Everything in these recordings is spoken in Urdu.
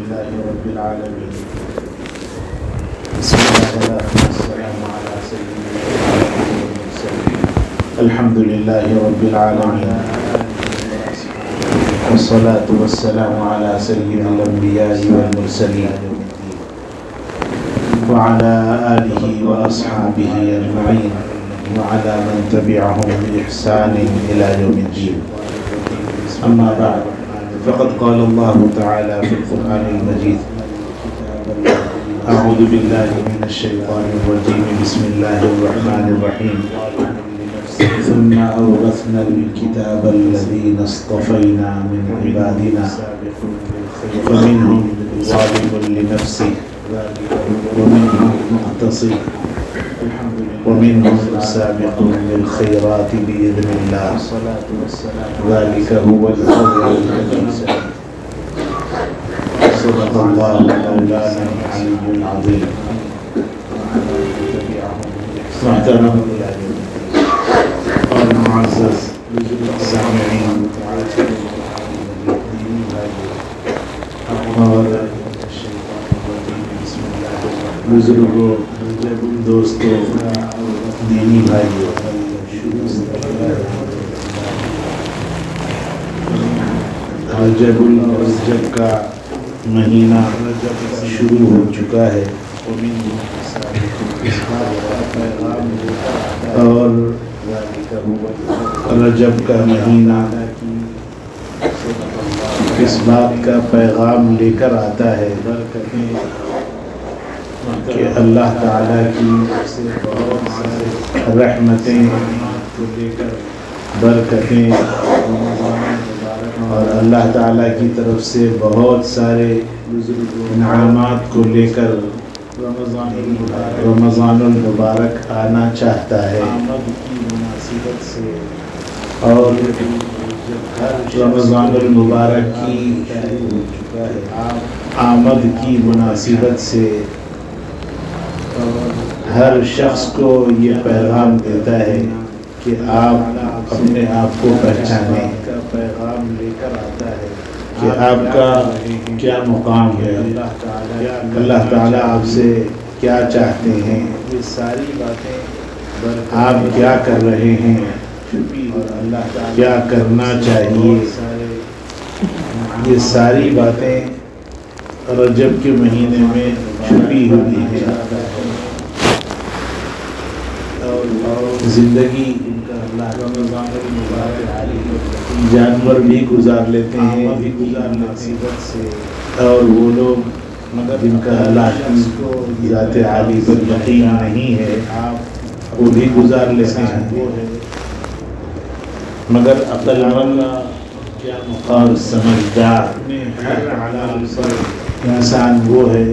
لله رب العالمين. بسم الله والسلام على سيدنا المرسلين. الحمد لله رب العالمين والصلاة والسلام على سيد الأنبياء والمرسلين وعلى آله وأصحابه أجمعين وعلى من تبعهم بإحسان إلى يوم الدين. أما بعد، فقد قال الله تعالى في القرآن المجيد: أعوذ بالله من الشيطان الرجيم، بسم الله الرحمن الرحيم. ثم أورثنا الكتاب الذين اصطفينا من عبادنا فمنهم ظالم لنفسه ومنهم مقتصد ومنهم سابق بالخيرات بإذن الله، ذلك هو الفضل الكبير. صدق الله مولانا العلي العظيم. محترم اور معزز سامعین اور بزرگوں، دوستوں، دینی بھائیوں، رجب کا مہینہ شروع ہو چکا ہے اور رجب کا مہینہ اس بات کا پیغام لے کر آتا ہے کہ اللہ تعالیٰ کی رحمتیں، برکتیں اور اللہ تعالیٰ کی طرف سے بہت سارے انعامات کو لے کر رمضان المبارک آنا چاہتا ہے، اور رمضان المبارک کی آمد کی مناسبت سے ہر شخص کو یہ پیغام دیتا ہے کہ آپ اپنے آپ کو پہچانیں، کہ آپ کا کیا مقام ہے، اللہ تعالیٰ آپ سے کیا چاہتے ہیں، آپ کیا کر رہے ہیں، کیا کرنا چاہیے. یہ ساری باتیں رجب کے مہینے میں چھپی ہوئی ہیں. زندگی جانور بھی گزار لیتے ہیں اور وہ لوگ جن کا اللہ کی ذات عالی پر یقین نہیں ہے وہ بھی گزار لیتے ہیں، مگر عقل مند اور سمجھدار انسان وہ ہے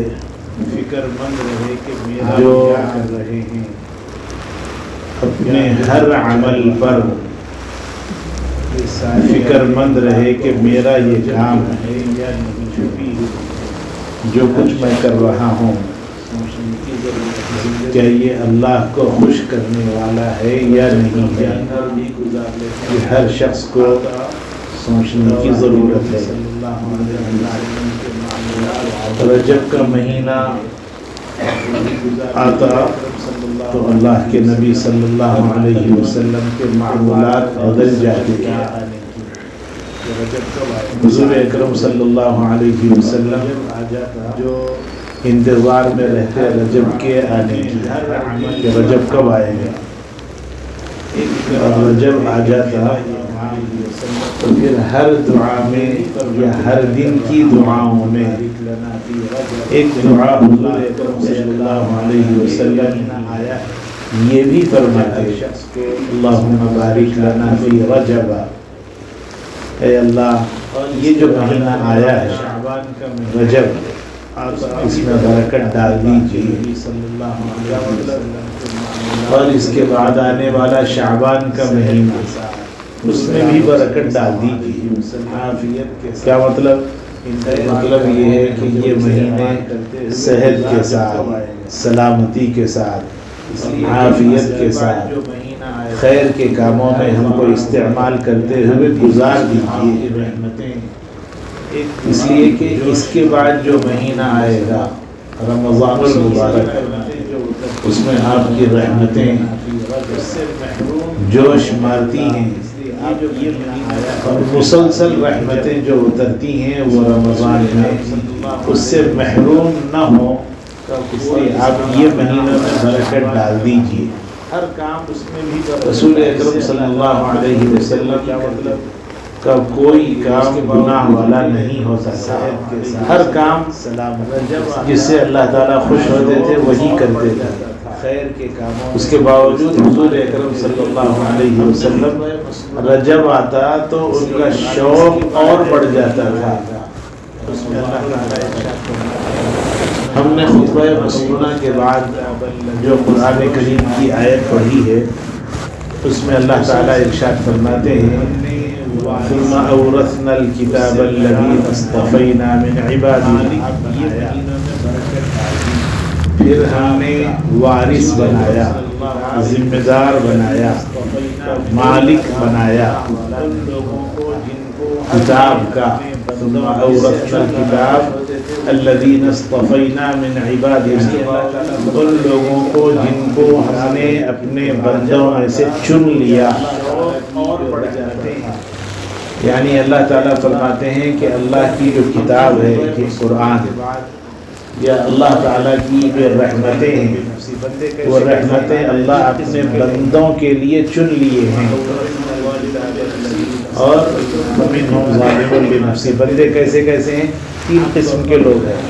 فکر مند رہے کہ جو کر رہے ہیں اپنے ہر عمل پر فکر مند رہے کہ میرا یہ کام ہے یا نہیں، جو کچھ میں کر رہا ہوں کیا یہ اللہ کو خوش کرنے والا ہے یا نہیں ہے. یہ ہر شخص کو سوچنے کی ضرورت ہے. رجب کا مہینہ آتا تو اللہ کے نبی صلی اللہ علیہ وسلم کے معمولات بدل جاتے ہیں. حضور اکرم صلی اللہ علیہ وسلم جو انتظار میں رہتے رجب کے آنے کی کہ رجب کب آئے گا، اور رجب آ جاتا تو پھر ہر دعا میں یا ہر دن کی دعاؤں میں ایک دعا حضور اکرم صلی اللہ علیہ وسلم یہ بھی فرماتے اللہم بارک لنا فی رجب، اے اللہ یہ جو مہینہ آیا ہے رجب اس میں برکت ڈال دیجیے، اور اس کے بعد آنے والا شعبان کا مہینہ اس میں بھی برکت ڈال دیجیے. کیا مطلب یہ ہے کہ یہ مہینے صحت کے ساتھ، سلامتی کے ساتھ، عافیت کے ساتھ خیر کے کاموں میں ہم کو استعمال کرتے ہوئے گزار دیجیے. اس لیے کہ اس کے بعد جو مہینہ آئے گا رمضان المبارک، اس میں آپ کی رحمتیں جوش مارتی ہیں اور مسلسل رحمتیں جو اترتی ہیں وہ رمضان میں اس سے محروم نہ ہو، اس لیے آپ یہ مہینوں میں برکت ڈال دیجیے۔ ہر کام اس میں بھی رسول اکرم صلی اللہ علیہ وسلم کا کوئی کام گناہ والا نہیں ہو سکتا، ہر کام جس سے اللہ تعالیٰ خوش ہوتے تھے وہی کرتے تھے خیر کے کاموں۔ اس کے باوجود حضور اکرم صلی اللہ علیہ وسلم رجب آتا تو ان کا شوق اور بڑھ جاتا تھا۔ اس میں اللہ تعالیٰ ہم نے خطبہ مسنونہ کے بعد جو قرآن کریم کی آیت پڑھی ہے اس میں اللہ تعالیٰ ارشاد فرماتے ہیں ثم اورثنا الكتاب الذين اصطفينا من عبادنا، پھر ہم نے وارث بنایا، ذمہ دار بنایا، مالک بنایا کتاب کا۔ ثم اورثنا الكتاب الذين اصطفينا من عبادنا، ان لوگوں کو جن کو ہم نے اپنے بندوں میں سے چن لیا۔ اور بڑھ جاتے ہیں، یعنی اللہ تعالیٰ فرماتے ہیں کہ اللہ کی جو کتاب ہے کہ قرآن یا اللہ تعالیٰ کی جو رحمتیں ہیں وہ رحمتیں اللہ اپنے بندوں کے لیے چن لیے ہیں۔ اور وَمِنْهُمْ ظَالِمٌ لِنَفْسِهِ، بندے کیسے کیسے ہیں؟ تین قسم کے لوگ ہیں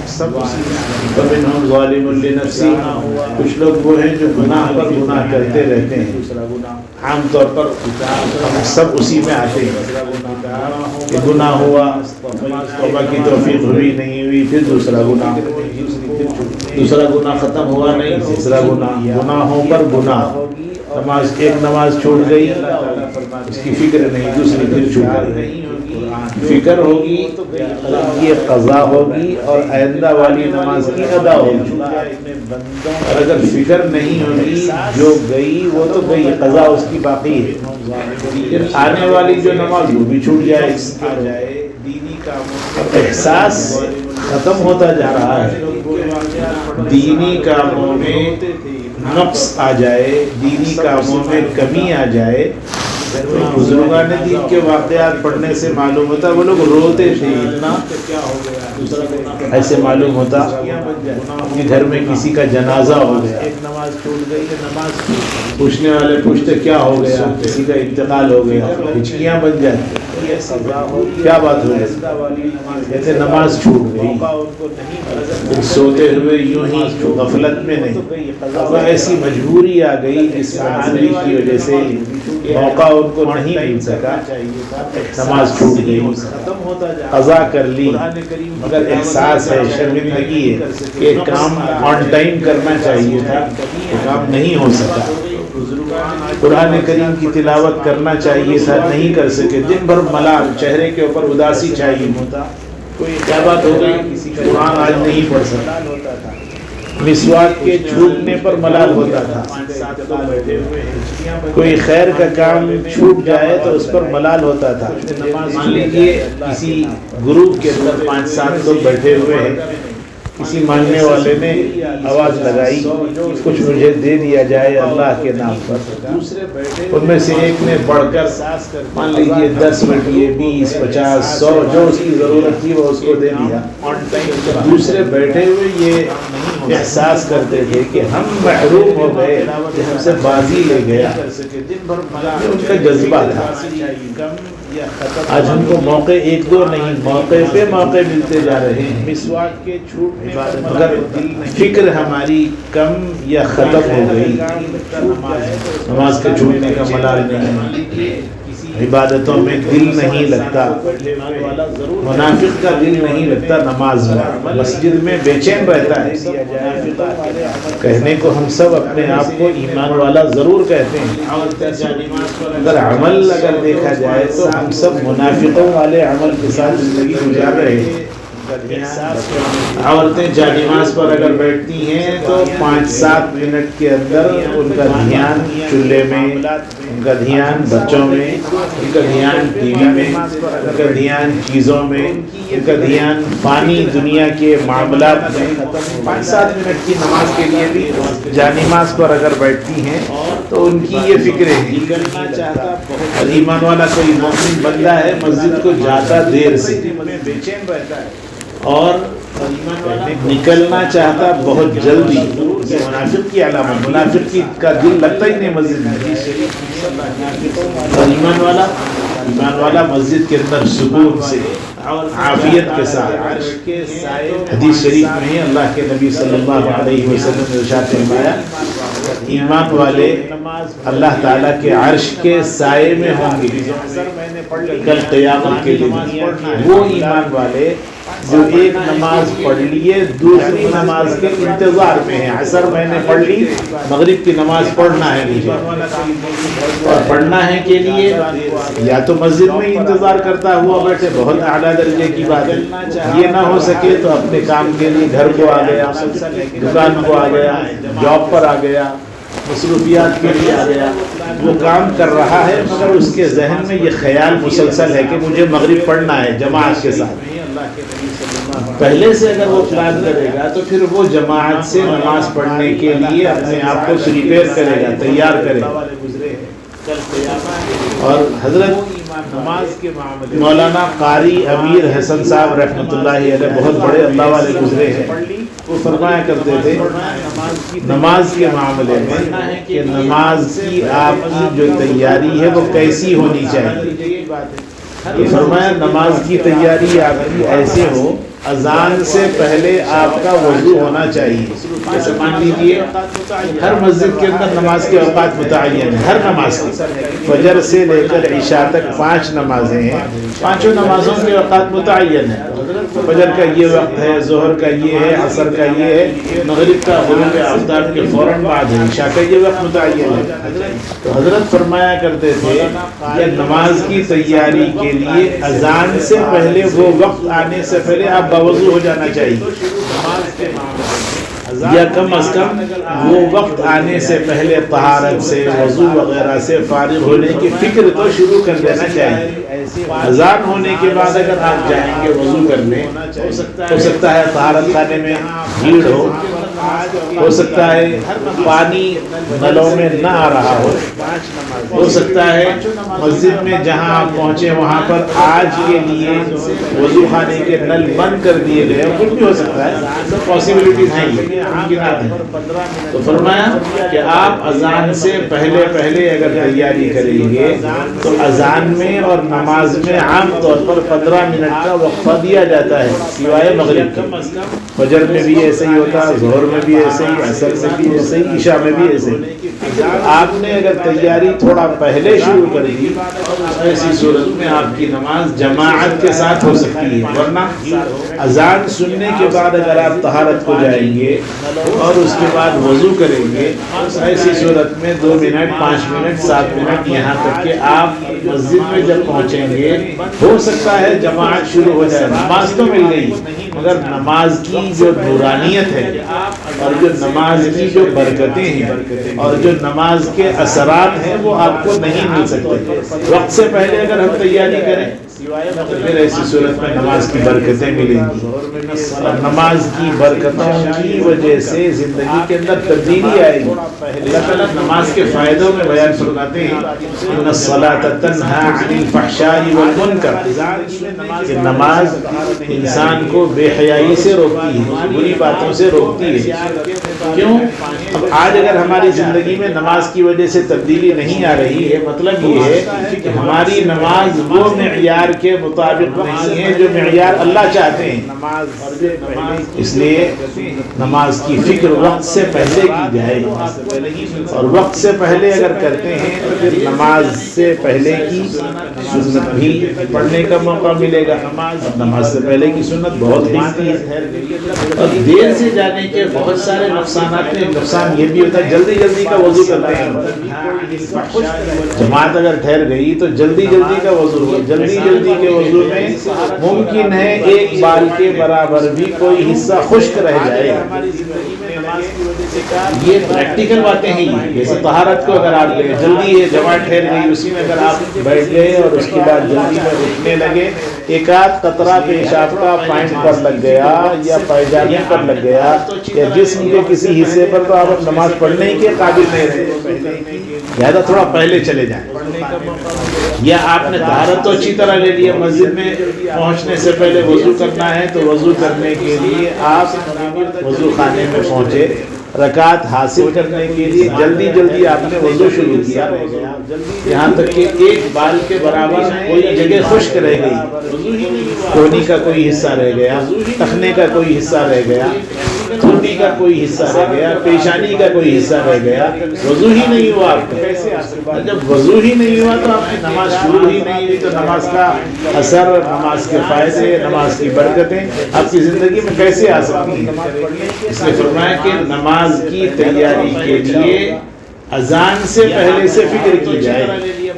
سب۔ وَمِنْهُمْ ظَالِمٌ لِنَفْسِهِ، کچھ لوگ وہ ہیں جو گناہ پر گناہ کرتے رہتے ہیں، عام طور پر ہم سب اسی میں آتے ہیں کہ گناہ ہوا، توبہ کی توفیق ہوئی نہیں ہوئی، پھر دوسرا گناہ ختم ہوا نہیں، تیسرا گناہوں پر گناہ، نماز ایک نماز چھوٹ گئی اس کی فکر نہیں، دوسری پھر چھوٹ گئی، فکر ہوگی یہ قضا ہوگی اور آئندہ والی نماز کی ادا ہوگی، اور اگر فکر نہیں ہوگی جو گئی وہ تو گئی، قضا اس کی باقی ہے، پھر آنے والی جو نماز وہ بھی چھوٹ جائے، احساس ختم ہوتا جا رہا ہے، دینی کاموں میں نقص آ جائے، دینی کاموں میں کمی آ جائے۔ بزرگان دین کے واقعات پڑھنے سے معلوم ہوتا وہ لوگ روتے تھے اتنا، ایسے معلوم ہوتا کہ گھر میں کسی کا جنازہ ہو گیا، ایک نماز چھوٹ گئی، نماز پوچھنے والے پوچھتے کیا ہو گیا، کسی کا انتقال ہو گیا، ہچکیاں بن جاتی، کیا بات ہوئی، جیسے نماز چھوٹ گئی، سوتے ہوئے یوں ہی غفلت میں نہیں، ایسی مجبوری آ گئی اس بیماری کی وجہ سے موقع ان کو نہیں مل سکا، نماز چھوٹ گئی، قضا کر لی، مگر احساس ہے، شرمندگی ہے کہ کام آن ٹائم کرنا چاہیے تھا، کام نہیں ہو سکا، قرآن کریم کی تلاوت کرنا چاہیے تھا، نہیں کر سکے، دن بھر ملال، چہرے کے اوپر اداسی چھائی ہوتا، کیا بات ہو گئی، قرآن آج نہیں پڑھ سکا، مسواک کے چھوٹنے پر ملال ہوتا تھا، کوئی خیر کا کام چھوٹ جائے تو اس پر ملال ہوتا تھا۔ مان لیجیے کسی گروپ کے اندر 5-7 لوگ بیٹھے ہوئے ہیں، کسی ماننے والے نے آواز لگائی کچھ مجھے دے دیا جائے اللہ کے نام پر، ان میں سے ایک نے بڑھ کر مان لیجیے 10 روپیے 20 50 100 جو اس کی ضرورت تھی وہ اس کو دے دیا، دوسرے بیٹھے ہوئے یہ احساس کرتے تھے کہ ہم محروم ہو گئے، کہ ہم سے بازی لے گیا، ان کا جذبہ تھا۔ آج ہم کو موقع 1-2 نہیں، موقع پہ موقع ملتے جا رہے ہیں، مسواک کے چھوٹنے مگر فکر ہماری کم یا ختم ہو گئی، نماز کے چھوٹنے کا ملال نہیں، عبادتوں میں دل نہیں لگتا، منافق کا دل نہیں لگتا نماز میں، مسجد میں بے چین رہتا ہے، کہنے کو ہم سب اپنے آپ کو ایمان والا ضرور کہتے ہیں، اگر عمل اگر دیکھا جائے تو ہم سب منافقوں والے عمل کے ساتھ زندگی گزار رہے ہیں، عورتیں جانماز پر اگر بیٹھتی ہیں تو 5-7 منٹ کے اندر ان کا دھیان چولہے میں، ان کا دھیان بچوں میں، ان کا دھیان ٹی وی میں، ان کا دھیان چیزوں میں، ان کا دھیان پانی دنیا کے معاملات میں. 5-7 منٹ کی نماز کے لیے بھی جانماز پر اگر بیٹھتی ہیں تو ان کی یہ فکر ہے. اور ایمان والا کوئی مومن بندہ ہے مسجد کو جاتا دیر سے بےچین رہتا ہے اور نکلنا چاہتا بہت جلدی. یہ منافق کی علامت، منافق کا دل لگتا ہی نہیں مسجد میں. اور ایمان والا مسجد کے اندر سکون سے عافیت کے ساتھ. حدیث شریف میں اللہ کے نبی صلی اللہ علیہ وسلم نے ارشاد فرمایا ایمان والے اللہ تعالیٰ کے عرش کے سائے میں ہوں گے کل قیامت کے دن. وہ ایمان والے جو ایک نماز پڑھ لیے دوسری نماز کے انتظار میں ہیں. عصر میں نے پڑھ لی، مغرب کی نماز پڑھنا ہے مجھے، اور پڑھنا ہے کے لیے یا تو مسجد میں انتظار کرتا ہوا بیٹھے، بہت اعلیٰ درجے کی بات ہے. یہ نہ ہو سکے تو اپنے کام کے لیے گھر کو آ گیا، دکان کو آ گیا، جاب پر آ گیا، مصروفیات کے لیے آ گیا. وہ کام کر رہا ہے مگر اس کے ذہن میں یہ خیال مسلسل ہے کہ مجھے مغرب پڑھنا ہے جماعت کے ساتھ. پہلے سے اگر وہ پلان کرے گا تو پھر وہ جماعت سے نماز پڑھنے کے لیے اپنے آپ کو پریپیئر کرے گا، تیار کرے گا. اور حضرت نماز کے معاملے مولانا قاری امیر حسن صاحب رحمۃ اللہ علیہ بہت بڑے اللہ والے گزرے ہیں. وہ فرمایا کرتے تھے نماز کے معاملے میں کہ نماز کی آپ کی جو تیاری ہے وہ کیسی ہونی چاہیے. فرمایا نماز کی تیاری آپ کی ایسے ہو اذان سے پہلے آپ کا وضو ہونا چاہیے. جیسے مان لیجیے ہر مسجد کے اندر نماز کے اوقات متعین ہیں، ہر نماز کی فجر سے لے کر عشاء تک 5 نمازیں ہیں، 5 نمازوں کے اوقات متعین ہیں. فجر کا یہ وقت ہے، ظہر کا یہ ہے، عصر کا یہ ہے، مغرب کا غروب آفتاب کے فوراً بعد ہے، عشاء کا یہ وقت متعین ہے. تو حضرت فرمایا کرتے تھے کہ نماز کی تیاری کے لیے اذان سے پہلے وہ وقت آنے سے پہلے آپ باوضو ہو جانا چاہیے، یا کم از کم وہ وقت آنے سے پہلے طہارت سے وضو وغیرہ سے فارغ ہونے کی فکر تو شروع کر دینا چاہیے. اذان ہونے کے بعد اگر آپ جائیں گے وضو کرنے، ہو سکتا ہے طہارت خانے میں بھیڑ ہو سکتا ہے پانی نلوں میں نہ آ رہا ہو سکتا ہے مسجد میں جہاں آپ پہنچے وہاں پر آج کے لیے وضو خانے کے نل بند کر دیے گئے، کچھ بھی ہو سکتا ہے، سب پاسبلٹیز ہیں. تو فرمایا کہ آپ اذان سے پہلے اگر تیاری کریں گے تو اذان میں اور نماز میں عام طور پر 15 منٹ کا وقفہ دیا جاتا ہے سوائے مغرب کے. فجر میں بھی ایسے ہی ہوتا، ظہر میں بھی ایسے ہی، عصر میں بھی ایسے ہی، عشاء میں بھی ایسے ہی. آپ نے اگر تیاری تھوڑا پہلے شروع کر دی ایسی صورت میں آپ کی نماز جماعت کے ساتھ ہو سکتی ہے. ورنہ اذان سننے کے بعد اگر آپ طہارت کو جائیں گے اور اس کے بعد وضو کریں گے ایسی صورت میں 2 منٹ 5 منٹ 7 منٹ یہاں تک کہ آپ مسجد میں جب پہنچیں گے ہو سکتا ہے جماعت شروع ہو جائے. نماز تو مل گئی مگر نماز کی جو نورانیت ہے اور جو نماز کی جو برکتیں ہیں اور جو نماز کے اثرات ہیں وہ آپ کو نہیں مل سکتے. وقت سے پہلے اگر ہم تیاری کریں تو پھر ایسی صورت میں نماز کی برکتیں ملیں گی اور نماز کی برکتوں کی وجہ سے زندگی کے اندر تبدیلی آئے گی. اللہ تعالیٰ نماز کے فائدوں میں بیان فرماتے ہیں ان الصلاۃ تنہی عن الفحشاء والمنکر، کہ نماز انسان کو بے حیائی سے روکتی ہے، بری باتوں سے روکتی ہے. کیوں؟ اب آج اگر ہماری زندگی میں نماز کی وجہ سے تبدیلی نہیں آ رہی ہے مطلب یہ ہے کہ ہماری نماز وہ معیار کے مطابق نہیں ہے جو معیار اللہ چاہتے ہیں. اس لیے نماز کی فکر وقت سے پہلے کی جائے اور وقت سے پہلے اگر کرتے ہیں تو پھر نماز سے پہلے کی سنت بھی پڑھنے کا موقع ملے گا. نماز سے پہلے کی سنت بہت قیمتی ہے اور دیر سے جانے کے بہت سارے نقصان نقصانات میں نقصان یہ بھی ہوتا ہے جلدی جلدی کا وضو کرتے ہیں. جماعت اگر ٹھہر گئی تو جلدی جلدی کا وضو ہو. جلدی جلدی کے وضو میں ممکن ہے ایک بال کے برابر بھی کوئی حصہ خشک رہ جائے. یہ پریکٹیکل باتیں ہیں. جیسے طہارت کو اگر آپ گئے جلدی ہے جماعت ٹھہر گئی اسی میں اگر آپ بیٹھ گئے اور اس کے بعد جلدی میں اٹھنے لگے ایک آدھ قطرہ پیشاب کا پینٹ پر لگ گیا یا پائجامے پر لگ گیا یا جسم کے کسی حصے پر تو آپ نماز پڑھنے کے قابل نہیں رہے. لہٰذا تھوڑا پہلے چلے جائیں. یا آپ نے طہارت تو اچھی طرح لے لیا مسجد میں پہنچنے سے پہلے وضو کرنا ہے تو وضو کرنے کے لیے آپ وضو خانے میں پہنچے. رکعت حاصل کرنے کے لیے جلدی جلدی آپ نے وضو شروع کیا یہاں تک کہ ایک بال کے برابر کوئی جگہ خشک رہ گئی. کونی کا کوئی حصہ رہ گیا, ٹخنے کا کوئی حصہ رہ گیا, ٹھنڈی کا کوئی حصہ رہ گیا, پیشانی کا کوئی حصہ رہ گیا, وضو ہی نہیں ہوا آپ کا. جب وضو ہی نہیں ہوا تو آپ کی نماز شروع ہی نہیں ہوئی تو نماز کا اثر, نماز کے فائدے, نماز کی برکتیں آپ کی زندگی میں کیسے آ سکتی ہیں. اس نے فرمایا کہ نماز کی تیاری کے لیے اذان سے پہلے سے فکر کی جائے.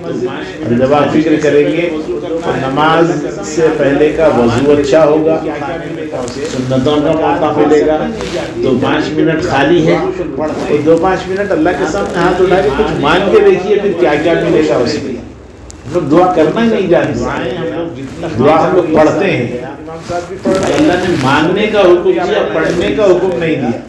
اور جب آپ فکر کریں گے تو نماز سے پہلے کا وضو اچھا ہوگا, سنتوں کا موقع ملے گا. تو 5 منٹ خالی ہے تو 2-5 منٹ اللہ کے سامنے ہاتھ اٹھا کے کچھ مانگ کے دیکھیے پھر کیا کیا ملے گا. اس میں ہم لوگ دعا کرنا ہی نہیں جانتے, دعا ہم لوگ پڑھتے ہیں. اللہ نے مانگنے کا حکم دیا, پڑھنے کا حکم نہیں دیا.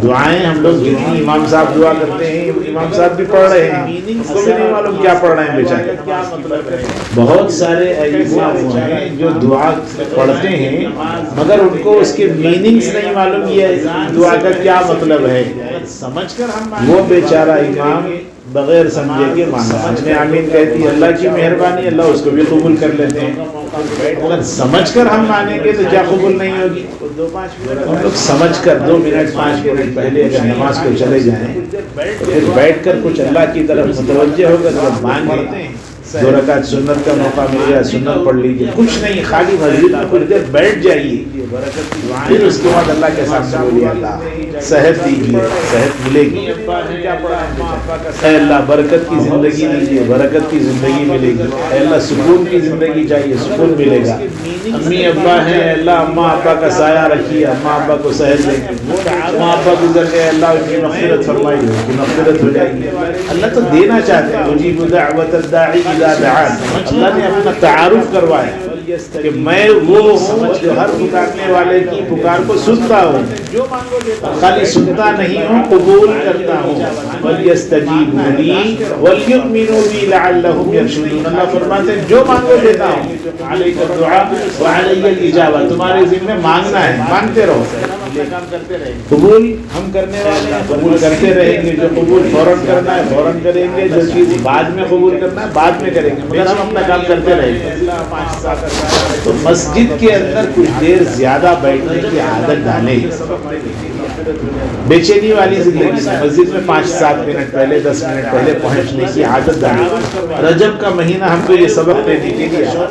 دعائیں ہم لوگ جتنی امام صاحب دعا کرتے ہیں امام صاحب بھی پڑھ رہے ہیں, ان کو بھی نہیں معلوم کیا پڑھ رہے ہیں بیچارے. بہت سارے ایسے ہیں جو دعا پڑھتے ہیں مگر ان کو اس کے میننگز نہیں معلوم یہ دعا کا کیا مطلب ہے. سمجھ کر ہم وہ بیچارہ امام بغیر سمجھے کے مانگا ہم نے آمین کہتی اللہ کی مہربانی اللہ اس کو بھی قبول کر لیتے ہیں. اگر سمجھ کر ہم مانیں گے تو کیا قبول نہیں ہوگی. ہم لوگ سمجھ کر 2 منٹ 5 منٹ پہلے اگر نماز کو چلے جائیں پھر بیٹھ کر کچھ اللہ کی طرف متوجہ ہو کر جب مانگیں 2 رکعت سنت کا موقع مل گیا سنت پڑھ لیجیے. کچھ نہیں خالی مسجد میں کچھ دیر بیٹھ جائیے پھر اس کے بعد اللہ کے سامنے بولیے اللہ صحت دیجیے, صحت ملے گی. اے اللہ برکت کی زندگی دیجیے, برکت کی زندگی ملے گی. اے اللہ سکون کی زندگی چاہیے, سکون ملے گا. امی ابا ہیں اے اللہ اماں ابا کا سایہ رکھیے, اماں ابا کو صحت دیں. اماں ابا گزر گئے اللہ ان کی مغفرت فرمائیے, ان کی مغفرت ہو جائے گی. اللہ تو دینا چاہتے ہیں. اجیب دعوت الداعی اذا دعان. اللہ نے اپنا تعارف کروایا کہ میں وہ ہوں جو ہر پکارنے والے کی پکار کو سنتا ہوں, خالی سنتا نہیں ہوں قبول کرتا ہوں. وَلْيَسْتَجِيبُوا لِي وَلْيُؤْمِنُوا بِي لَعَلَّهُمْ يَرْشُدُونَ. اللہ فرماتے ہیں جو مانگو دیتا ہوں. عَلَيْكَ الدُّعَاءُ وَعَلَيَّ الْإِجَابَةُ. تمہارے ذمہ مانگنا ہے, مانگتے رہو. قبول ہم کرنے والے ہیں, قبول کرتے رہیں گے. جو قبول فوراً کرنا ہے فوراً کریں گے, جو چیز بعد میں قبول کرنا ہے بعد میں کریں گے, مگر ہم اپنا کام کرتے رہیں گے. تو مسجد کے اندر کچھ دیر زیادہ بیٹھنے کی عادت ڈالیں. بے چینی والی زندگی میں مسجد میں 5-7 منٹ پہلے 10 منٹ پہلے پہنچنے کی عادت ڈالیں. رجب کا مہینہ ہم کو یہ سبق دینے کے لیے آیا.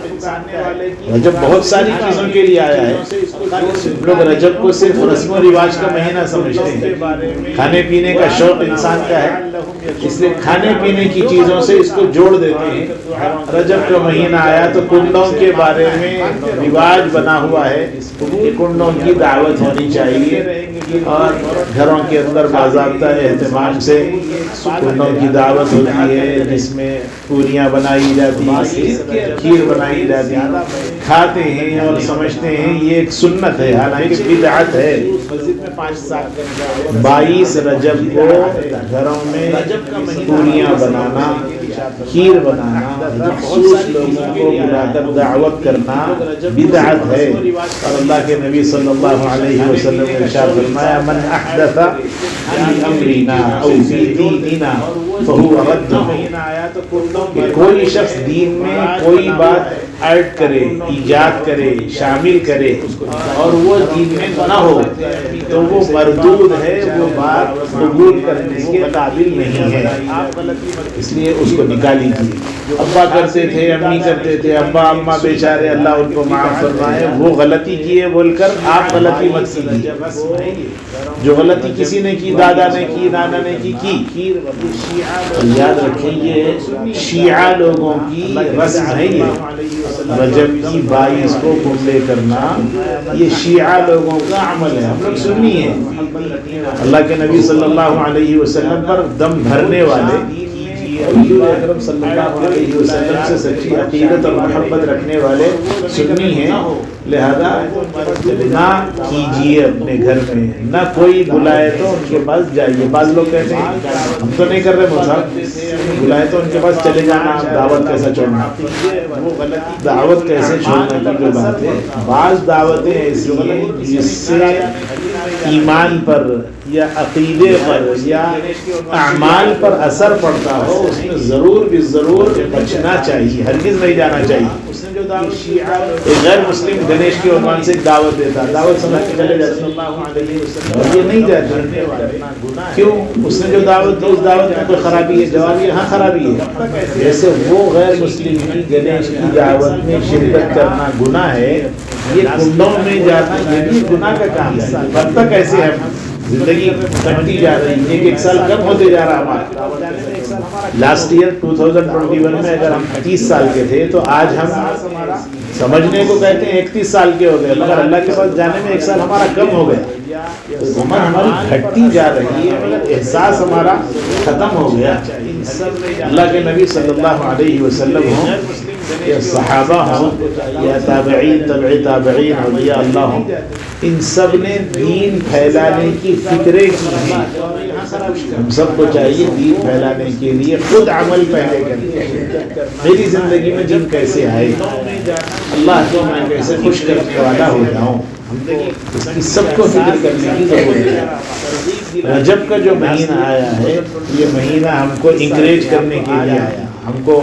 رجب بہت ساری چیزوں کے لیے آیا ہے. لوگ رجب کو صرف رسم و رواج کا مہینہ سمجھتے ہیں. کھانے پینے کا شوق انسان کا ہے اس لیے کھانے پینے کی چیزوں سے اس کو جوڑ دیتے ہیں. رجب کا مہینہ آیا تو کنڈوں کے بارے میں رواج بنا ہوا ہے کہ کنڈوں کی دعوت ہونی چاہیے اور گھروں کے اندر باضابطہ اہتمام سے کنڈوں کی دعوت ہوتی ہے جس میں پوریاں بنائی جاتی ہیں, کھیر بنائی جاتی ہے. کھاتے ہیں اور سمجھتے ہیں یہ ایک سنت ہے حالانکہ بدعت ہے. 22 رجب کو گھروں میں پوریاں بنانا, کھیر بنانا, مخصوص لوگوں کو بلا کر دعوت کرنا بدعت ہے. اور اللہ کے نبی صلی اللہ علیہ وسلم نے ارشاد فرمایا من احدث فی امرنا او فی دیننا فهو رد. کوئی شخص دین میں کوئی بات ایڈ کرے, ایجاد کرے, شامل کرے اور وہ دین میں نہ ہو تو وہ مردود ہے، وہ بات قبول کرنے کے قابل نہیں ہے، اس لیے اس کو نکال لیجیے۔ ابا کرتے تھے، امی کرتے تھے، ابا اماں بیچارے اللہ ان کو معاف فرمائے، وہ غلطی کیے بول کر آپ غلطی مت کیجیے۔ جو غلطی کسی نے کی، دادا نے کی، نانا نے کی، یاد رکھیں یہ شیعہ لوگوں کی رسم ہے، یہ رجب کی 22 کو کنڈے کرنا یہ شیعہ لوگوں کا عمل ہے۔ ہم لوگ سنی ہیں، اللہ کے نبی صلی اللہ علیہ وسلم پر دم بھرنے والے، حضور اکرم صلی اللہ علیہ وسلم سے سچی عقیدت اور محبت رکھنے والے سنی ہیں، لہذا نہ کیجیے اپنے گھر میں، نہ کوئی بلائے تو ان کے پاس جائیے۔ بعض لوگ کہتے ہیں ہم تو نہیں کر رہے مصاحب، بلائے تو ان کے پاس چلے جانا، دعوت کیسا چھوڑنا، دعوت کیسے چھوڑنے کی جو بات ہے۔ بعض دعوتیں ایسی ہیں جس سے ایمان پر یا عقیدے پر یا اعمال پر اثر پڑتا ہو، اس میں ضرور بھی ضرور بچنا چاہیے، ہرگز نہیں جانا چاہیے۔ ایک غیر مسلم گنیش کے عنوان سے دعوت دیتا، دعوت سمجھ کے چلے جاتے اور یہ نہیں جاتے، کیوں؟ اس نے جو دعوت دی اس دعوت میں کوئی خرابی ہے؟ جواب یہ ہاں خرابی ہے۔ جیسے وہ غیر مسلم کی گنیش کی دعوت میں شرکت کرنا گناہ ہے، یہ کنڈوں میں جانا یہ بھی گناہ کا کام ہے۔ بڑھتا کیسے ہے؟ زندگی کٹتی جا رہی، ایک سال کم ہوتے جا رہا ہمارا۔ لاسٹ ایئر 2021 میں اگر ہم 30 سال کے تھے تو آج ہم سمجھنے کو کہتے ہیں 31 سال کے ہو گئے، مگر اللہ کے پاس جانے میں 1 سال ہمارا کم ہو گیا۔ عمر ہماری گھٹتی جا رہی ہے مگر احساس ہمارا ختم ہو گیا۔ اللہ کے نبی صلی اللہ علیہ وسلم ہوں یا صحابہ ہوں یا تابعین تبع تابعین اولیاء اللہ ہوں، ان سب نے دین پھیلانے کی فکریں کی ہیں۔ ہم سب کو چاہیے دین پھیلانے کے لیے خود عمل پہلے کریں۔ میری زندگی میں دین کیسے آئے، اللہ کو میں کیسے خوش کرنے والا ہو جاؤں، اس کی سب کو فکر کرنے کی ضرورت ہے۔ رجب کا جو مہینہ آیا ہے یہ مہینہ ہم کو انکریج کرنے کے لیے آیا، ہم کو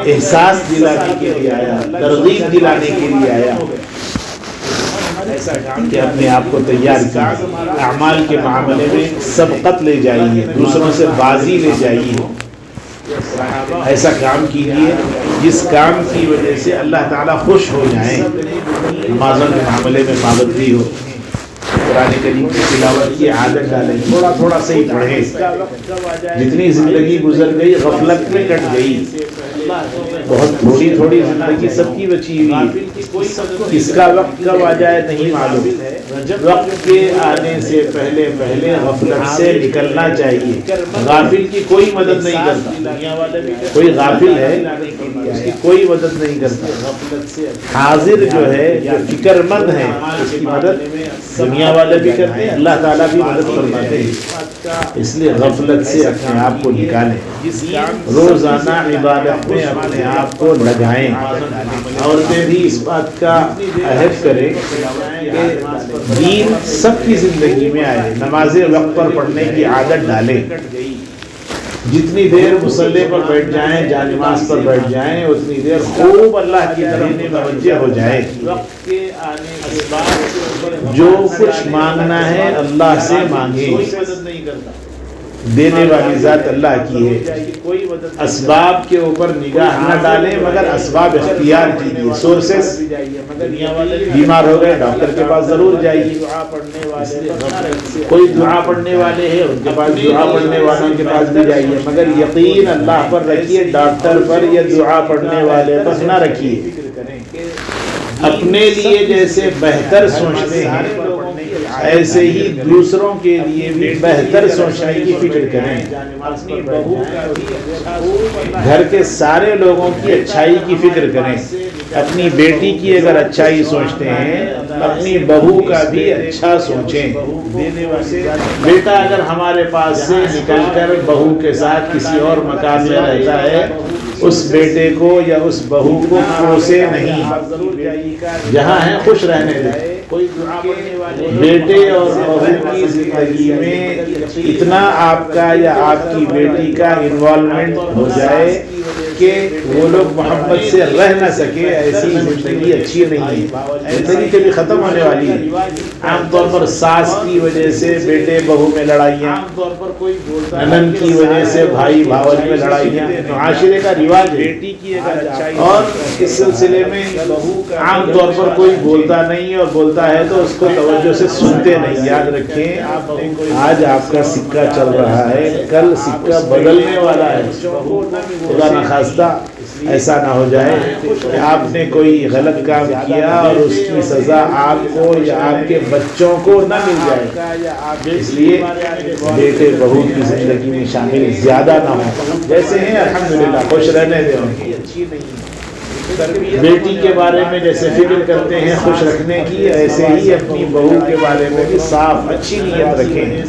احساس دلانے کے لیے آیا، ترغیب دلانے کے لیے آیا کہ اپنے آپ کو تیار کیجیے، اعمال کے معاملے میں سبقت لے جائیے، دوسروں سے بازی لے جائیے، ایسا کام کیجیے جس کام کی وجہ سے اللہ تعالیٰ خوش ہو جائیں۔ نمازوں کے معاملے میں پابندی ہو، قرآن کریم کی تلاوت کی عادت ڈالیں، تھوڑا تھوڑا صحیح پڑھیں۔ جتنی زندگی گزر گئی غفلت میں کٹ گئی، بہت تھوڑی تھوڑی زندگی سب کی بچی ہوئی، اس کا وقت کب آ جائے نہیں معلوم۔ وقت کے آنے سے پہلے پہلے غفلت سے نکلنا چاہیے۔ غافل کی کوئی مدد نہیں کرتا، کوئی غافل ہے اس کی کوئی مدد نہیں کرتا۔ حاضر جو ہے جو فکر مند ہے اس کی مدد دنیا والے بھی کرتے ہیں، اللہ تعالیٰ بھی مدد فرماتے ہیں۔ اس لیے غفلت سے اپنے آپ کو نکالیں، روزانہ عبادت میں اپنے آپ کو لگائیں۔ عورتیں بھی اس بات کا عہد کریں کہ دین سب کی زندگی میں آئے، نمازیں وقت پر پڑھنے کی عادت ڈالیں، جتنی دیر مصلی پر بیٹھ جائیں، جانماز پر بیٹھ جائیں، اتنی دیر خوب اللہ کی طرف متوجہ ہو جائیں۔ جو کچھ مانگنا ہے اللہ سے مانگیں، دینے والی ذات اللہ کی ہے۔ اسباب کے اوپر نگاہ نہ ڈالیں مگر اسباب اختیار کیجیے۔ سورسز، بیمار ہو گئے ڈاکٹر کے پاس ضرور جائیے، کوئی دعا پڑھنے والے ہیں ان کے پاس، دعا پڑھنے والوں کے پاس بھی جائیے، مگر یقین اللہ پر رکھیے، ڈاکٹر پر یا دعا پڑھنے والے پر نہ رکھیے۔ اپنے لیے جیسے بہتر سوچتے ہیں ایسے ہی دوسروں کے لیے بھی بہتر سوچنے کی فکر کریں۔ گھر کے سارے لوگوں کی اچھائی کی فکر کریں۔ اپنی بیٹی کی اگر اچھائی سوچتے ہیں اپنی بہو کا بھی اچھا سوچیں۔ بیٹا اگر ہمارے پاس سے نکل کر بہو کے ساتھ کسی اور مکان میں رہتا ہے اس بیٹے کو یا اس بہو کو کوسے نہیں، جہاں ہیں خوش رہنے دیں۔ بیٹے اور بہو کی زندگی میں اتنا آپ کا یا آپ کی بیٹی کا انوالومنٹ ہو جائے کہ وہ لوگ محبت سے رہ نہ سکے، ایسی زندگی اچھی نہیں ہے، زندگی کبھی ختم ہونے والی ہے۔ عام طور پر ساس کی وجہ سے بیٹے بہو میں لڑائیاں، نند کی وجہ سے بھائی بھاوج میں لڑائیاں، معاشرے کا رواج ہے۔ اور اس سلسلے میں عام طور پر کوئی بولتا نہیں، اور بولتا ہے تو اس کو توجہ سے سنتے نہیں۔ یاد رکھیں، آج آپ کا سکہ چل رہا ہے، کل سکہ بدلنے والا ہے۔ خدا نخواستہ ایسا نہ ہو جائے کہ آپ نے کوئی غلط کام کیا اور اس کی سزا آپ کو یا آپ کے بچوں کو نہ مل جائے۔ اس لیے بیٹے بہو کی زندگی میں شامل زیادہ نہ ہو، جیسے ہیں الحمدللہ خوش رہنے دیں ان کی۔ بیٹی کے بارے میں جیسے فکر کرتے ہیں خوش رکھنے کی، ایسے ہی اپنی بہو کے بارے میں بھی صاف اچھی نیت رکھیں۔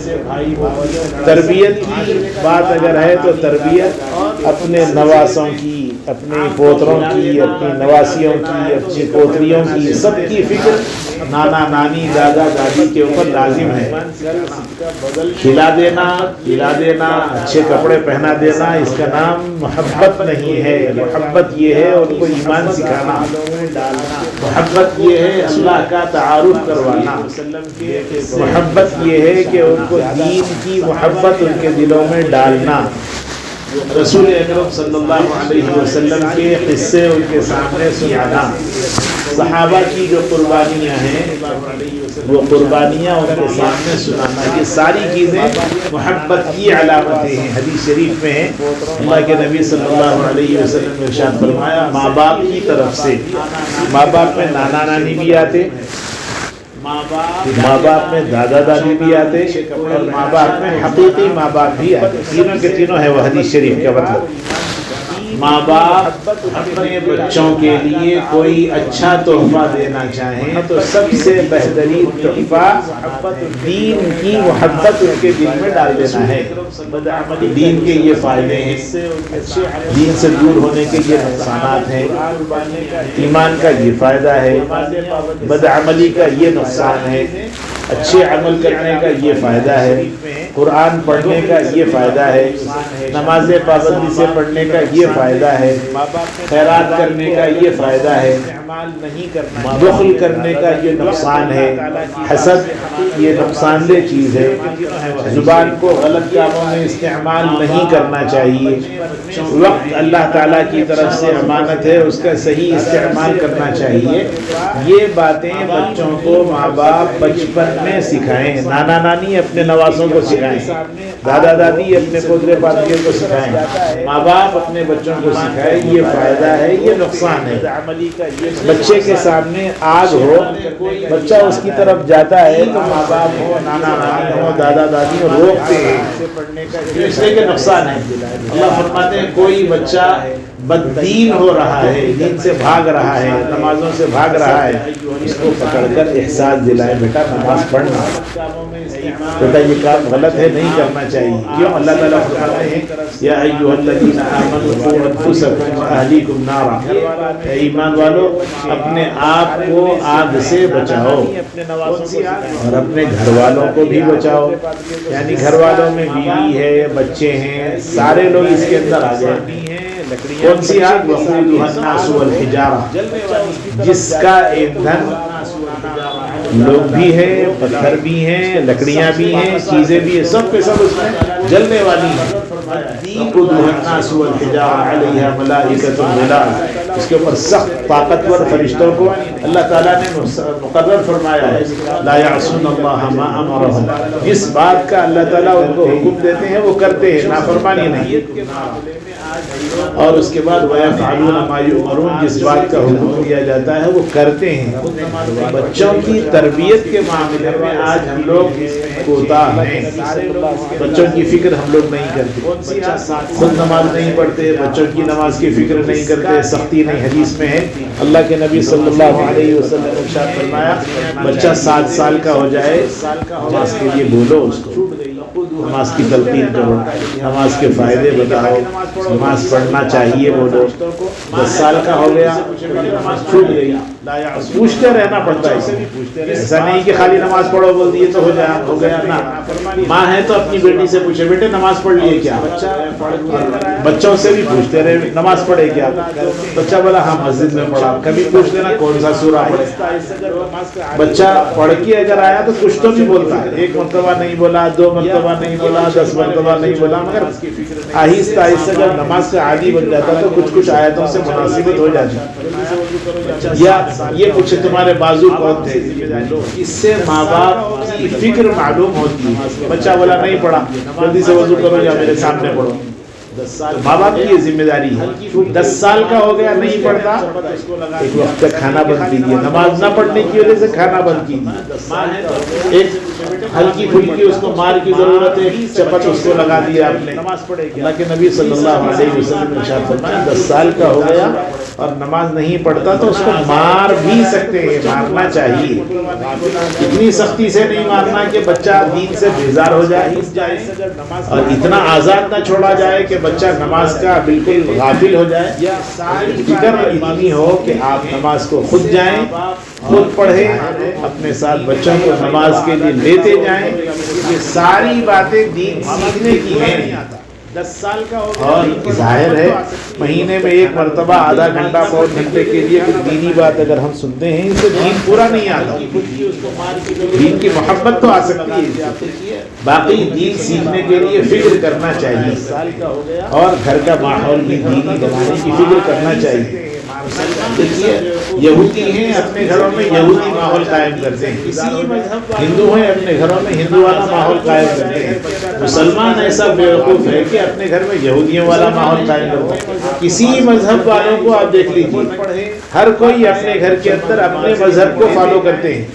تربیت کی بات اگر ہے تو تربیت اپنے نواسوں کی، اپنے پوتروں کی، اپنی نواسیوں کی، اپنی پوتریوں کی، سب کی فکر نانا نانی دادا دادی کے اوپر لازم ہے۔ کھلا دینا، پلا دینا، اچھے کپڑے پہنا دینا، اس کا نام محبت نہیں ہے۔ محبت یہ ہے ان کو ایمان سکھانا، محبت یہ ہے اللہ کا تعارف کروانا، محبت یہ ہے کہ ان کو دین کی محبت ان کے دلوں میں ڈالنا۔ رسول اکرم صلی اللہ علیہ وسلم کے قصے ان کے سامنے سنانا، صحابہ کی جو قربانیاں ہیں وہ قربانیاں ان کے سامنے سنانا، یہ ساری چیزیں محبت کی علامتیں ہیں۔ حدیث شریف میں ہے، اللہ کے نبی صلی اللہ علیہ وسلم نے ارشاد فرمایا، ماں باپ کی طرف سے، ماں باپ میں نانا نانی بھی آتے، ماں باپ میں دادا دادی بھی آتے، اور ماں باپ میں حقیقی ماں باپ بھی آتے، تینوں کے تینوں ہے وہ حدیث شریف کا مطلب۔ ماں باپ اپنے بچوں کے لیے کوئی اچھا تحفہ دینا چاہیں تو سب سے بہترین تحفہ دین کی محبت ان کے دل میں ڈال دینا ہے۔ دین کے یہ فائدے ہیں، دین سے دور ہونے کے یہ نقصانات ہیں، ایمان کا یہ فائدہ ہے، بدعملی کا یہ نقصان ہے، اچھے عمل کرنے کا یہ فائدہ ہے، قرآن پڑھنے کا یہ فائدہ ہے، نماز پابندی سے پڑھنے کا یہ فائدہ ہے، خیرات کرنے کا یہ فائدہ ہے، بخل کرنے کا یہ نقصان ہے، حسد یہ نقصان دہ چیز ہے، زبان کو غلط کاموں میں استعمال نہیں کرنا چاہیے، وقت اللہ تعالیٰ کی طرف سے امانت ہے، اس کا صحیح استعمال کرنا چاہیے۔ یہ باتیں بچوں کو ماں باپ بچپن میں سکھائیں، نانا نانی اپنے نواسوں کو سکھائیں، دادا دادی اپنے پوترے پاتریوں کو سکھائیں، ماں باپ اپنے بچوں کو سکھائیں۔ یہ فائدہ ہے، یہ نقصان ہے۔ بچے کے سامنے آگ ہو، بچہ اس کی طرف جاتا ہے تو ماں باپ ہو، نانا نانی ہو، دادا دادی ہو، روکتے ہیں، اس لیے کہ نقصان ہے۔ اللہ فرماتے ہیں کوئی بچہ بددین ہو رہا ہے، دین سے بھاگ رہا ہے، نمازوں سے بھاگ رہا ہے، اس کو پکڑ کر احساس دلائے، بیٹا نماز پڑھنا، بیٹا یہ کام غلط ہے، نہیں کرنا چاہیے۔ کیوں؟ اللہ تعالیٰ فرماتے ہیں یا ایھا الذین آمنوا قوا انفسکم واہلیکم نارا، اے ایمان والو اپنے آپ کو آگ سے بچاؤ اور اپنے گھر والوں کو بھی بچاؤ۔ یعنی گھر والوں میں بیوی ہے، بچے ہیں، سارے لوگ اس کے اندر آ گئے۔ کون سی آگ؟ وقودها الناس والحجارہ، جس کا ایندھن لوگ بھی ہیں، پتھر بھی ہیں، لکڑیاں بھی ہیں، چیزیں بھی ہیں، سب کے سب اس میں جلنے والی ہیں۔ وقودها الناس والحجارہ علیہا ملائکۃ غلاظ، اس کے اوپر سخت طاقتور فرشتوں کو اللہ تعالیٰ نے مقرر فرمایا ہے۔ لا یعصون اللہ ما امرہم، جس بات کا اللہ تعالیٰ ان کو حکم دیتے ہیں وہ کرتے ہیں، نافرمانی نہیں۔ اور اس کے بعد وَيَفْعَلُونَ مَا يُؤْمَرُونَ، جس بات کا حکم دیا جاتا ہے وہ کرتے ہیں۔ بچوں کی تربیت کے معاملے میں آج ہم لوگ کوتاہ ہیں، بچوں کی فکر ہم لوگ نہیں کرتے، خود نماز نہیں پڑھتے، بچوں کی نماز کی فکر نہیں کرتے، سختی نہیں۔ حدیث میں ہے اللہ کے نبی صلی اللہ علیہ وسلم نے ارشاد فرمایا بچہ 7 سال کا ہو جائے نماز کے لیے بولو، اس کو نماز کی تلقین کرو، نماز کے فائدے بتاؤ، نماز پڑھنا چاہیے بولو۔ 10 سال کا ہو گیا نماز چھوٹ گئی، پوچھتے رہنا پڑتا ہے. ایسا نہیں کہ خالی نماز پڑھو بول دیے تو ہو گیا نا. ماں ہے تو اپنی بیٹی سے پوچھے بیٹے نماز پڑھ لیے کیا. بچوں سے بھی پوچھتے رہے نماز پڑھے کیا. بچہ بولا ہاں مسجد میں پڑھا. کبھی پوچھ لینا کون سا سورہ پڑھے. بچہ پڑھ کے اگر آیا تو کچھ تو بھی بولتا ہے. ایک مرتبہ نہیں بولا, 2 مرتبہ نہیں بولا, 10 مرتبہ نہیں بولا, مگر آہستہ آہستہ جب نماز کا عادی بن جاتا تو کچھ آیتوں سے مناسبت ہو جاتی. یا یہ پوچھے تمہارے بازو کون تھے. اس سے ماں باپ کی فکر معلوم ہوتی ہے. بچہ بولا نہیں پڑھا, جلدی سے وضو کرو یا میرے سامنے پڑھو. ماں باپ کی یہ ذمہ داری ہے. 10 سال کا ہو گیا نہیں پڑھتا, ایک وقت تک کھانا بند کیجیے. نماز نہ پڑھنے کی وجہ سے کھانا بند کیجیے. ایک ہلکی پھلکی اس کو مار کی ضرورت ہے, چپٹ اس کو لگا دیا آپ نے. اللہ کے نبی صلی اللہ علیہ وسلم نے ارشاد فرمایا 10 سال کا ہو گیا اور نماز نہیں پڑھتا تو اس کو مار بھی سکتے ہیں, مارنا چاہیے. اتنی سختی سے نہیں مارنا کہ بچہ دین سے بیزار ہو جائے, اور اتنا آزاد نہ چھوڑا جائے کہ بچہ نماز کا بالکل غافل ہو جائے. فکر اتنی ہو کہ آپ نماز کو خود جائیں, خود پڑھیں, اپنے ساتھ بچوں کو نماز کے لیے لیتے جائیں. یہ ساری باتیں دین سیکھنے کی ہیں. 10 سال کا ہو اور ظاہر ہے مہینے میں ایک مرتبہ آدھا گھنٹہ 1 گھنٹے کے لیے کچھ دینی بات اگر ہم سنتے ہیں تو دین پورا نہیں آتا. دین کی محبت تو آ سکتی ہے, باقی دین سیکھنے کے لیے فکر کرنا چاہیے اور گھر کا ماحول بھی دینی بنانے کی فکر کرنا چاہیے. دیکھیے یہودی ہیں اپنے گھروں میں یہودی ماحول قائم کرتے ہیں, ہندو ہیں اپنے گھروں میں ہندو والا ماحول قائم کرتے ہیں. مسلمان ایسا بیوقوف ہے کہ اپنے گھر میں یہودیوں والا ماحول قائم کرتے ہیں. کسی مذہب والوں کو آپ دیکھ لیجیے, ہر کوئی اپنے گھر کے اندر اپنے مذہب کو فالو کرتے ہیں.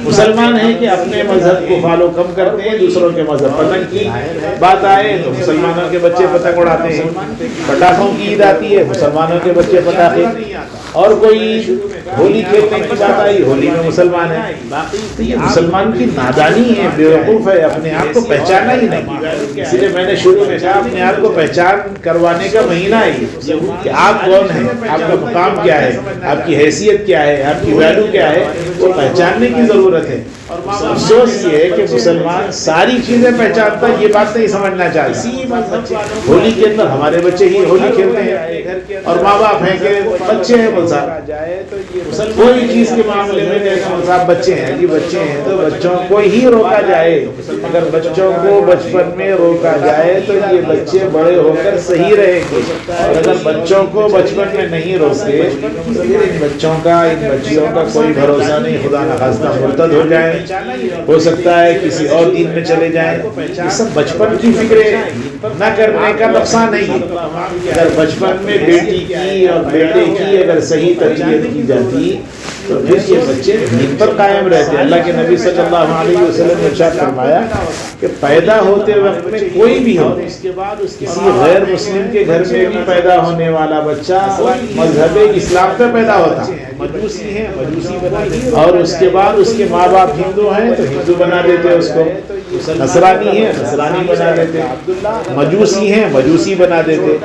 مسلمان ہیں کہ اپنے مذہب کو فالو کم کرتے ہیں, دوسروں کے مذہب. پتنگ کی بات آئے تو مسلمانوں کے بچے پتنگ اڑاتے ہیں. پٹاخوں کی عید آتی ہے مسلمانوں کے بچے پٹاخے. اور کوئی ہولی کھیلنے کی بات آئی, ہولی میں مسلمان ہے. تو یہ مسلمان کی نادانی ہے, بیوقوف ہے, اپنے آپ کو پہچانا ہی نہیں. اس لیے میں نے شروع میں کہا اپنے آپ کو پہچان کروانے کا مہینہ ہے کہ آپ کون ہیں, آپ کا مقام کیا ہے, آپ کی حیثیت کیا ہے, آپ کی ویلیو کیا ہے, وہ پہچاننے کی ضرورت ہے. افسوس یہ ہے کہ مسلمان ساری چیزیں پہچانتا ہے, یہ بات نہیں سمجھنا چاہتا. ہولی کے اندر ہمارے بچے ہی ہولی کھیلتے ہیں اور ماں باپ ہیں کہ بچے ہیں بول صاحب, کوئی چیز کے معاملے میں صاحب بچے ہیں جی بچے ہیں, تو بچوں کو ہی روکا جائے. اگر بچوں کو بچپن میں روکا جائے تو یہ بچے بڑے ہو کر صحیح رہیں گے, اور اگر بچوں کو بچپن میں نہیں روکے تو ان بچوں کا ان بچیوں کا کوئی بھروسہ نہیں. خدا نخواستہ مرتد ہو جائیں, ہو سکتا ہے کسی اور دین میں چلے جائیں. یہ سب بچپن کی فکریں نہ کرنے کا نقصان نہیں ہے. اگر بچپن میں بیٹی کی اور بیٹے کی اگر صحیح تربیت کی جاتی تو پھر یہ بچے دین پر قائم رہتے. اللہ کے نبی صلی اللہ علیہ وسلم نے ارشاد فرمایا کہ پیدا ہوتے وقت میں کوئی بھی ہو, کسی غیر مسلم کے گھر میں بھی پیدا ہونے والا بچہ مذہب اسلام پہ پیدا ہوتا, مجوسی ہیں مجوسی بناتے, اور اس کے بعد اس کے ماں باپ ہندو ہیں تو ہندو بنا دیتے اس کو, نصرانی ہیں نصرانی بنا دیتے, مجوسی ہیں مجوسی بنا دیتے,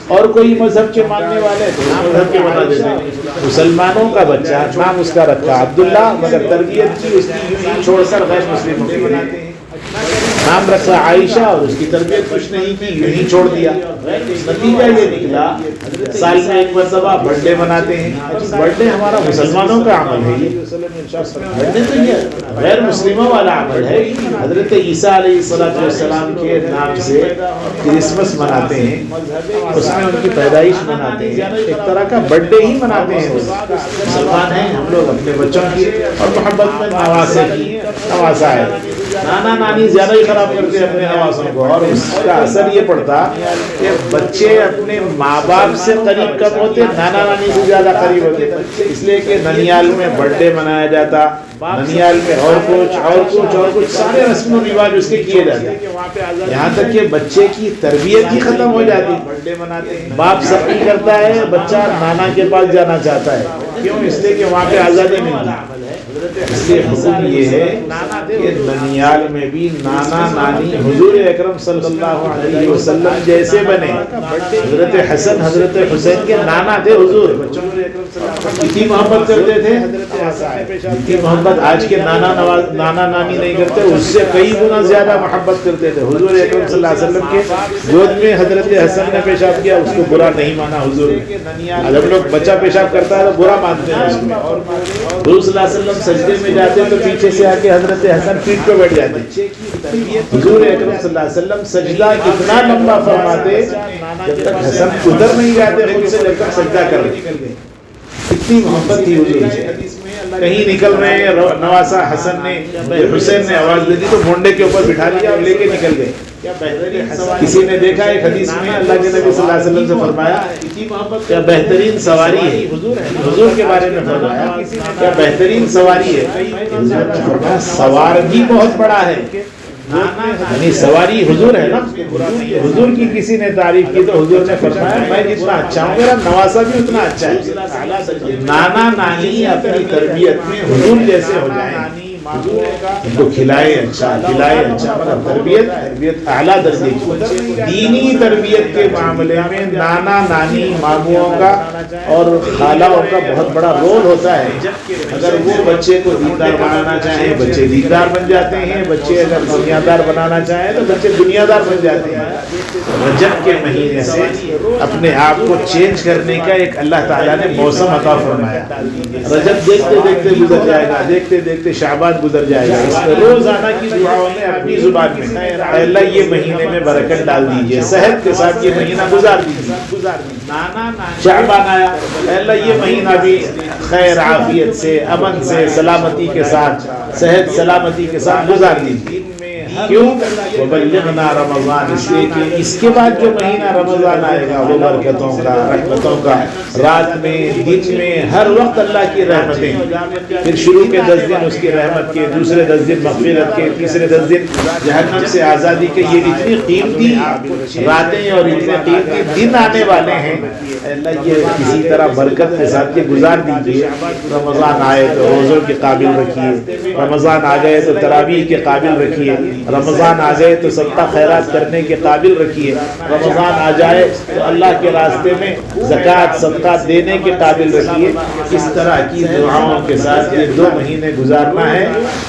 اور کوئی مذہب کے ماننے والے تو مذہب کے بنا دیتے. مسلمانوں کا بچہ نام اس کا رکھا عبداللہ, مگر تربیت کی اس کی یوں ہی چھوڑ کر غیر مسلموں کی بناتے ہیں. نام رکھا عائشہ اور اس کی تربیت کچھ نہیں کی, یوں ہی چھوڑ دیا. نتیجہ یہ نکلا سال میں ایک مرتبہ برتھ ڈے مناتے ہیں. برتھ ڈے ہمارا مسلمانوں کا عمل ہے, یہ برتھ ڈے تو یہ غیر مسلموں والا عمل ہے. حضرت عیسیٰ علیہ السلام کے نام سے کرسمس مناتے ہیں, اس میں ان کی پیدائش مناتے ہیں, ایک طرح کا برتھ ڈے ہی مناتے ہیں. مسلمان ہیں ہم لوگ, اپنے بچوں کی اور محبت میں نواسے کی نواسا ہے. نانا نانی زیادہ ہی خراب کرتے ہیں اپنے نوازوں کو, اور اس کا اثر یہ پڑتا کہ بچے اپنے ماں باپ سے قریب کم ہوتے, نانا نانی سے زیادہ قریب ہوتے. اس لیے کہ ننیال میں برتھ ڈے منایا جاتا, ننیال میں اور کچھ سارے رسم و رواج اس کے کیے جاتے, یہاں تک کہ بچے کی تربیت ہی ختم ہو جاتی. باپ سختی کرتا ہے, بچہ نانا کے پاس جانا چاہتا ہے. کیوں؟ اس لیے کہ وہاں پہ آزادی ملتی. اس لیے حکم یہ ہے کہ ننیال میں بھی نانا نانی حضور اکرم صلی اللہ علیہ وسلم جیسے بنے. حضرت حسن حضرت حسین کے نانا تھے حضور. اتنی محبت کرتے تھے اتنی محبت آج کے نانا نانی نہیں کرتے، اس سے کئی گنا زیادہ محبت کرتے تھے. حضور اکرم صلی اللہ علیہ وسلم کے گود میں حضرت حسن نے پیشاب کیا، اس کو برا نہیں مانا حضور نے. جب لوگ بچہ پیشاب کرتا ہے تو برا مانتے ہیں اس میں. حضور صلی اللہ علیہ وسلم سجدے میں جاتے تو پیچھے سے آ کے حضرت حسن پیٹھ پہ بیٹھ جاتے. حضور اکرم صلی اللہ علیہ وسلم سجدہ اتنا لمبا فرماتے جب تک حسن ادھر نہیں جاتے خود سے، جب تک سجدہ کر لیں. اتنی محبت تھی حضور سے. کہیں نکل رہے ہیں، نواسا حسن نے حسین نے آواز دے دی تو مونڈے کے اوپر بٹھا لیا اور لے کے نکل گئے. کسی نے دیکھا ایک حدیث میں اللہ کے نبی صلی اللہ علیہ وسلم سے فرمایا کیا بہترین سواری ہے. حضور کے بارے میں فرمایا کیا بہترین سواری ہے. حضور نے فرمایا سوار بھی بہت بڑا ہے، یعنی سواری حضور ہے نا. حضور کی کسی نے تعریف کی تو حضور نے فرمایا میں جتنا اچھا ہوں میرا نواسا بھی اتنا اچھا ہے. نانا نانی اپنی تربیت میں حضور جیسے ہو جائیں، ان کو کھلائے اچھا مطلب تربیت اعلیٰ درجے کی. دینی تربیت کے معاملے میں نانا نانی ماموں کا اور خالوں کا بہت بڑا رول ہوتا ہے. اگر وہ بچے کو دیندار بنانا چاہیں بچے دیندار بن جاتے ہیں، بچے اگر دنیا دار بنانا چاہیں تو بچے دنیا دار بن جاتے ہیں. رجب کے مہینے سے اپنے آپ کو چینج کرنے کا ایک اللہ تعالیٰ نے موسم عطا فرمایا. رجب دیکھتے دیکھتے گزر جائے گا، دیکھتے دیکھتے شعبان گزر جائے گا. اس میں روزانہ کی دعاؤں میں اپنی زبان میں اللہ یہ مہینے میں برکت ڈال دیجئے، صحت کے ساتھ یہ مہینہ گزار دیجئے. شعبان آیا، اللہ یہ مہینہ بھی خیر عافیت سے، امن سے، سلامتی کے ساتھ، صحت سلامتی کے ساتھ گزار دیجئے. کیوں؟ وَبَلِّغْنَا رمضان، اس لیے کہ اس کے بعد جو مہینہ رمضان آئے گا وہ برکتوں کا، رحمتوں کا، رات میں دن میں ہر وقت اللہ کی رحمتیں. پھر شروع کے 10 دن اس کی رحمت کے، دوسرے 10 دن مغفرت کے، تیسرے 10 دن جہنم سے آزادی کے. یہ اتنی قیمتی راتیں اور اتنے قیمتی دن آنے والے ہیں، اللہ یہ کسی طرح برکت کے ساتھ یہ گزار دیجیے. رمضان آئے تو روزوں کے قابل رکھیے، رمضان آ گئے تو تراویح کے قابل رکھیے، رمضان آ گئے تو صدقہ خیرات کرنے کے قابل رکھیے، رمضان آ جائے تو اللہ کے راستے میں زکوٰۃ صدقہ دینے کے قابل رکھیے. اس طرح کی دعاؤں کے ساتھ یہ 2 مہینے گزارنا ہے.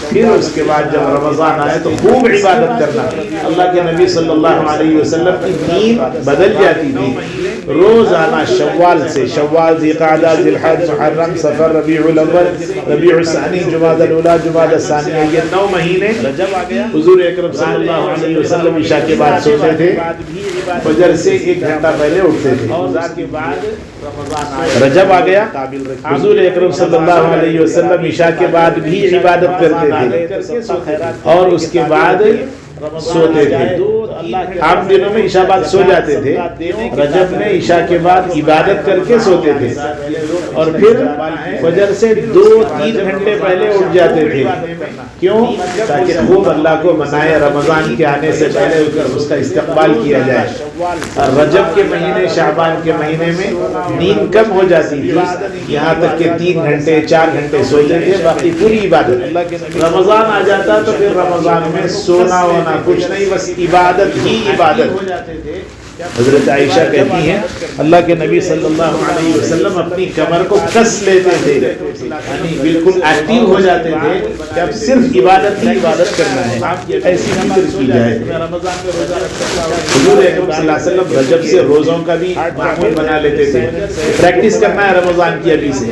پھر اس کے بعد جب رمضان آئے تو خوب عبادت کرنا. اللہ کے نبی صلی اللہ علیہ وسلم کی نیند بدل جاتی تھی. روزانہ شوال سے، شوال، ذی-قعدہ، ذی-الحجہ، محرم، صفر، ربیع الاول، ربیع الثانی، جمادی الاولیٰ، جمادی الثانیہ، یہ 9 مہینے حضور اکرم صلی اللہ علیہ وسلم عشاء کے بعد سوتے تھے، فجر سے 1 گھنٹہ پہلے اٹھتے تھے. رجب آ گیا، حضور اکرم صلی اللہ علیہ وسلم عشاء کے بعد بھی عبادت کرتے تھے اور اس کے بعد سوتے تھے. عام دنوں میں عشاء بعد سو جاتے تھے، رجب میں عشاء کے بعد عبادت کر کے سوتے تھے اور پھر فجر سے 2-3 گھنٹے پہلے اٹھ جاتے تھے. کیوں؟ تاکہ خوب اللہ کو منائے، رمضان کے آنے سے پہلے اس کا استقبال کیا جائے. رجب کے مہینے، شعبان کے مہینے میں نیند کم ہو جاتی تھی، یہاں تک کہ 3 گھنٹے 4 گھنٹے سوتے تھے، باقی پوری عبادت. رمضان آ جاتا تو پھر رمضان میں سونا ہونا کچھ نہیں، بس عبادت ہی عبادت. حضرت عائشہ کہتی ہیں اللہ کے نبی صلی اللہ علیہ وسلم اپنی کمر کو کس لیتے تھے، یعنی بالکل ایکٹیو ہو جاتے تھے کہ اب صرف عبادت ہی عبادت کرنا ہے، ایسی فکر کی جائے. حضور اکرم صلی اللہ علیہ وسلم رجب سے روزوں کا بھی معمول بنا لیتے تھے. پریکٹس کرنا ہے رمضان کی ابھی سے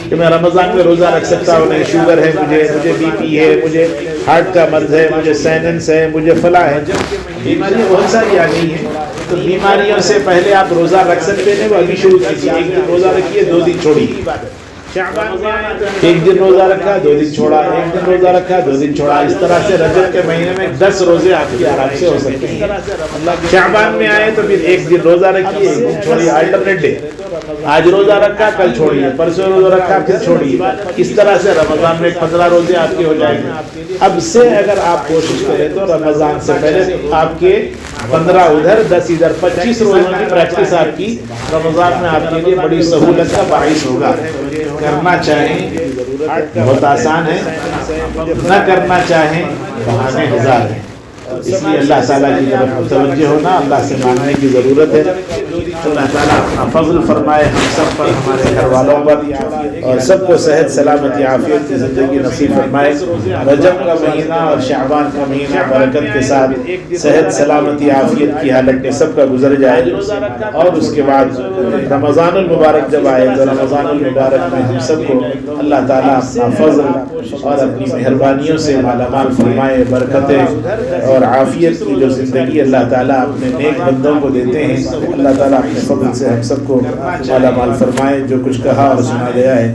کہ میں رمضان میں روزہ رکھ سکتا ہوں. نہیں، شوگر ہے مجھے بی پی ہے، مجھے ہارٹ کا مرض ہے، مجھے سائنس ہے، مجھے فلاں ہے. بیماریاں بہت ساری آ گئی ہیں تو بیماریوں سے پہلے آپ روزہ رکھ سکتے ہیں، وہ ابھی شروع کیجیے. 1 دن روزہ رکھیے، 2 دن چھوڑیے. 1 دن روزہ رکھا، 2 دن چھوڑا، 1 دن روزہ رکھا، 2 دن چھوڑا. اس طرح سے رجب کے مہینے میں 10 روزے آپ کے آرام سے ہو سکتے ہیں. شعبان میں آئے تو پھر 1 دن روزہ رکھیے، 1 دن چھوڑیے، آلٹرنیٹ ڈے. آج روزہ رکھا، کل چھوڑیے، پرسوں روزہ رکھا، پھر چھوڑیے. اس طرح سے رمضان میں 15 روزے آپ کے ہو جائیں گے. اب سے اگر آپ کوشش کریں تو رمضان سے پہلے آپ کے 15 ادھر 10 ادھر 25 روزوں کی پریکٹس آپ کی رمضان میں آپ کے لیے بڑی سہولت کا باعث ہوگا. کرنا چاہیں بہت آسان ہے، نہ کرنا چاہیں بہانے ہزار ہیں، اس لیے اللہ تعالیٰ کی طرف متوجہ ہونا، اللہ سے مانگنے کی ضرورت ہے۔ اللہ تعالیٰ اپنا فضل فرمائے ہم سب پر، ہمارے گھر والوں پر، اور سب کو صحت سلامتی عافیت کی زندگی نصیب فرمائے۔ رجب کا مہینہ اور شعبان کا مہینہ برکت کے ساتھ صحت سلامتی عافیت کی حالت میں سب کا گزر جائے، اور اس کے بعد رمضان المبارک جب آئے تو رمضان المبارک میں ہم سب کو اللہ تعالیٰ اپنا فضل اور اپنی مہربانیوں سے مالا مال فرمائے۔ برکتیں اور عافیت کی جو زندگی اللہ تعالیٰ اپنے نیک بندوں کو دیتے ہیں، اللہ تعالیٰ اپنے فضل سے ہم سب کو مالا مال فرمائے۔ جو کچھ کہا اور سنا گیا ہے